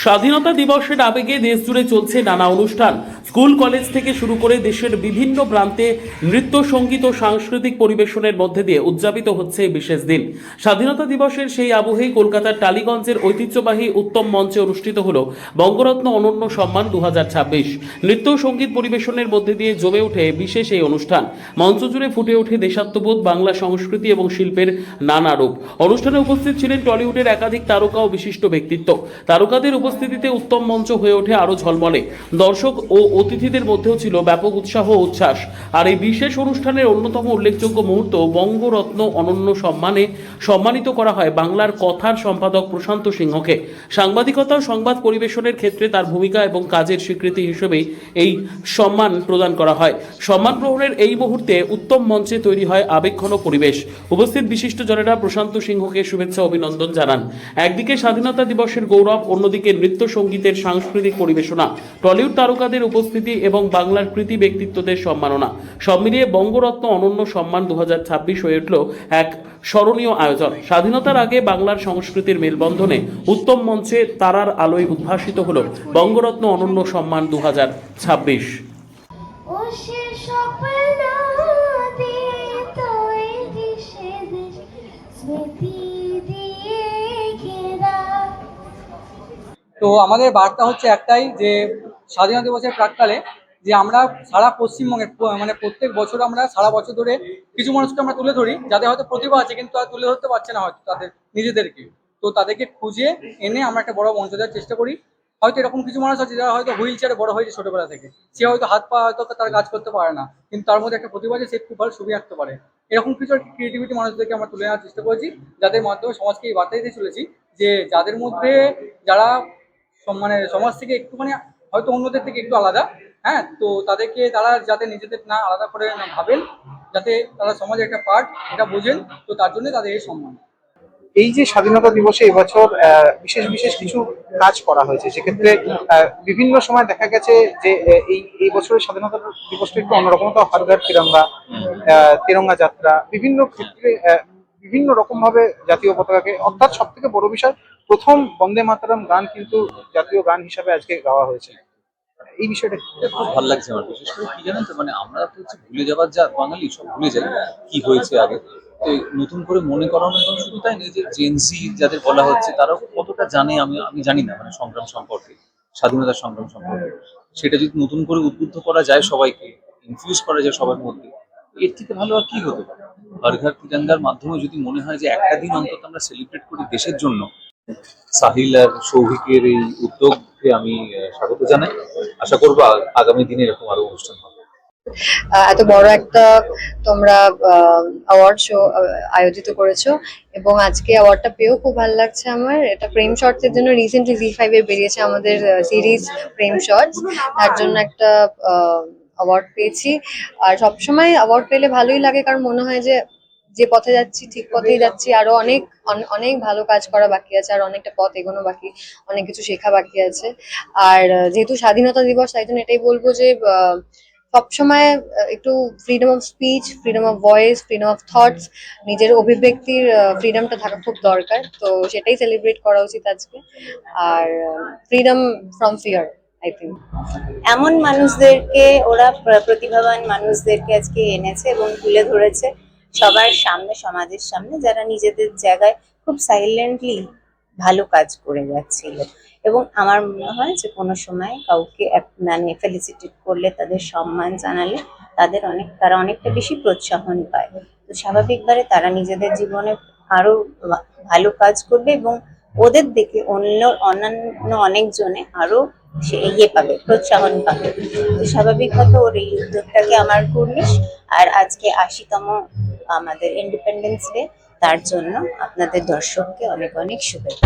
স্বাধীনতা দিবসের আবেগে দেশ জুড়ে চলছে নানা অনুষ্ঠান। স্কুল কলেজ থেকে শুরু করে দেশের বিভিন্ন প্রান্তে নৃত্য সঙ্গীত ও সাংস্কৃতিক পরিবেশনের মধ্যে দিয়ে উদযাপিত হচ্ছে এই বিশেষ দিন। স্বাধীনতা দিবসের সেই আবহেই কলকাতার টালিগঞ্জের ঐতিহ্যবাহী উত্তম মঞ্চে অনুষ্ঠিত হল বঙ্গরত্ন অনন্য সম্মান 2026। নৃত্য ও সঙ্গীত পরিবেশনের মধ্যে দিয়ে জমে ওঠে বিশেষ এই অনুষ্ঠান। মঞ্চ জুড়ে ফুটে ওঠে দেশাত্মবোধ, বাংলা সংস্কৃতি এবং শিল্পের নানা রূপ। অনুষ্ঠানে উপস্থিত ছিলেন টলিউডের একাধিক তারকা ও বিশিষ্ট ব্যক্তিত্ব। তারকাদের উপস্থিতিতে উত্তম মঞ্চ হয়ে ওঠে আরো ঝলমলে। দর্শক ও অতিথিদের মধ্যেও ছিল ব্যাপক উৎসাহ ও উচ্ছ্বাস। আর এই বিশেষ অনুষ্ঠানের অন্যতম উল্লেখযোগ্য মুহূর্ত, বঙ্গরত্ন অনন্য সম্মানে সম্মানিত করা হয় বাংলার কথার সম্পাদক প্রশান্ত সিংহকে। সাংবাদিকতা ও সংবাদ পরিবেশনের ক্ষেত্রে তার ভূমিকা এবং কাজের স্বীকৃতি হিসেবেই এই সম্মান প্রদান করা হয়। সম্মান গ্রহণের এই মুহূর্তে উত্তম মঞ্চে তৈরি হয় আবেগঘন পরিবেশ। উপস্থিত বিশিষ্টজনেরা প্রশান্ত সিংহকে শুভেচ্ছা অভিনন্দন জানান। একদিকে স্বাধীনতা দিবসের গৌরব, অন্যদিকে নৃত্য সঙ্গীতের সাংস্কৃতিক পরিবেশনা, টলিউড তারকাদের উপস্থিতি এবং বাংলার কৃতি ব্যক্তিত্বদের সম্মাননা, সব মিলিয়ে বঙ্গরত্ন অনন্য সম্মান 2026 হয়ে উঠল এক স্মরণীয় আয়োজন। স্বাধীনতার আগে বাংলার সংস্কৃতির মেলবন্ধনে উত্তম মঞ্চে তারার আলোয় উদ্ভাসিত হল বঙ্গরত্ন অনন্য সম্মান 2026। তো আমাদের বার্তা হচ্ছে একটাই, যে স্বাধীনতা দিবসের প্রাক্কালে যে আমরা সারা পশ্চিমবঙ্গের মানে প্রত্যেক বছর আমরা সারা বছর ধরে কিছু মানুষকে আমরা তুলে ধরি যাদের হয়তো প্রতিভা আছে কিন্তু তারা তুলে ধরতে পারছে না হয়তো তাদের নিজেদেরকে। তো তাদেরকে খুঁজে এনে আমরা একটা বড় মঞ্চ দেওয়ার চেষ্টা করি। হয়তো এরকম কিছু মানুষ আছে যারা হয়তো হুইল চেয়ারে বড় হয়েছে ছোটবেলা থেকে, সে হয়তো হাত পা হয়তো তার কাজ করতে পারে না, কিন্তু তার মধ্যে একটা প্রতিভা আছে, সে খুব ভালো ছবি আঁকতে পারে। এরকম কিছু ক্রিয়েটিভিটি মানুষদেরকে আমরা তুলে আনার চেষ্টা করেছি, যাদের মাধ্যমে সমাজকে এই বার্তা দিতে চলেছি যে যাদের মধ্যে যারা মানে সমাজ থেকে একটুখানি হয়তো অন্যদের থেকে একটু আলাদা, হ্যাঁ, তো তাদেরকে তারা যাতে নিজেদের না আলাদা করে না ভাবেন, যাতে তারা সমাজের একটা পার্ট এটা বোঝেন, তো তার জন্য তাদের এই সম্মান। এই যে স্বাধীনতা দিবসে এবছর বিশেষ বিশেষ কিছু কাজ করা হয়েছে, সেক্ষেত্রে বিভিন্ন সময় দেখা গেছে যে এই বছরের স্বাধীনতা দিবসটা একটু অন্যরকম, তো হর ঘর তিরঙ্গা, তিরঙ্গা যাত্রা, বিভিন্ন ক্ষেত্রে বিভিন্ন রকম ভাবে জাতীয় পতাকাকে, অর্থাৎ সব থেকে বড় বিষয় প্রথম বন্দে মাতরম গান কিন্তু জাতীয় গান হিসাবে আজকে গাওয়া হয়েছে। এই বিষয়টা খুব ভালো লাগছে আমার। বিশেষ করে কি জানেন তো, মানে আমরা তো হচ্ছে ভুলে যাবার যা বাঙালি, সব ভুলে যাই কি হয়েছে আগে। তো নতুন করে মনে করানো, এবং শুধু তাই নয় যে জেনজি যাদের বলা হচ্ছে তারাও কতটা জানে আমি জানি না, মানে সংগ্রাম সম্পর্কে, স্বাধীনতার সংগ্রাম সম্পর্কে। সেটা যদি নতুন করে উদ্বুদ্ধ করা যায়, সবাইকে ইনফিউজ করা যায় সবার মধ্যে, এর থেকে ভালো আর কি হতে পারে। হর ঘর তিরঙ্গার মাধ্যমে যদি মনে হয় যে একটা দিন অন্তত আমরা সেলিব্রেট করি দেশের জন্য, সাহিল আর সৌভিকের এই উদ্যোগকে আমি স্বাগত জানাই। আশা করবো আগামী দিনে এরকম আরো অনুষ্ঠান হবে। এত বড় একটা তোমরা অ্যাওয়ার্ড শো আয়োজিত করেছো, এবং আজকে অ্যাওয়ার্ডটা পেয়েও খুব ভালো লাগছে আমার। এটা প্রেম শর্টস এর জন্য রিসেন্টলি জি5 এ বেরিয়েছে আমাদের সিরিজ প্রেম শর্টস, তার জন্য একটা অ্যাওয়ার্ড পেয়েছি। আর সবসময় অ্যাওয়ার্ড পেলে ভালোই লাগে, কারণ মনে হয় যে যে পথে যাচ্ছি ঠিক পথেই যাচ্ছি, আরো অনেক অনেক ভালো কাজ করা বাকি আছে, আর অনেকটা পথ এগোনো বাকি, অনেক কিছু শেখা বাকি আছে। আর যেহেতু স্বাধীনতা দিবস, তাই জন্য এটাই বলবো যে সবসময় একটু freedom of speech, freedom of voice, freedom of thoughts, নিজের অভিব্যক্তির ফ্রিডমটা থাকা খুব দরকার। তো সেটাই সেলিব্রেট করা উচিত আজকে। আর freedom from fear, I think এমন মানুষদেরকে, ওরা প্রতিভাবান মানুষদেরকে আজকে এনেছে এবং তুলে ধরেছে সবার সামনে, সমাজের সামনে, যারা নিজেদের জায়গায় খুব সাইলেন্টলি ভালো কাজ করে যাচ্ছিল। এবং আমার মনে হয় যে কোনো সময় কাউকে মানে ফেলিসিটেট করলে, তাদের সম্মান জানালে তারা অনেকটা বেশি প্রোৎসাহন পায়। তো স্বাভাবিকভাবে তারা নিজেদের জীবনে আরো ভালো কাজ করবে, এবং ওদের দেখে অন্যান্য অনেকজনে আরো সে পাবে, প্রোৎসাহন পাবে। তো স্বাভাবিকভাবে ওর এই উদ্যোগটাকে আমার কুর্নিশ। আর আজকে 80তম আমাদের ইন্ডিপেন্ডেন্স ডে, তার জন্য আপনাদের দর্শককে অনেক অনেক শুভেচ্ছা।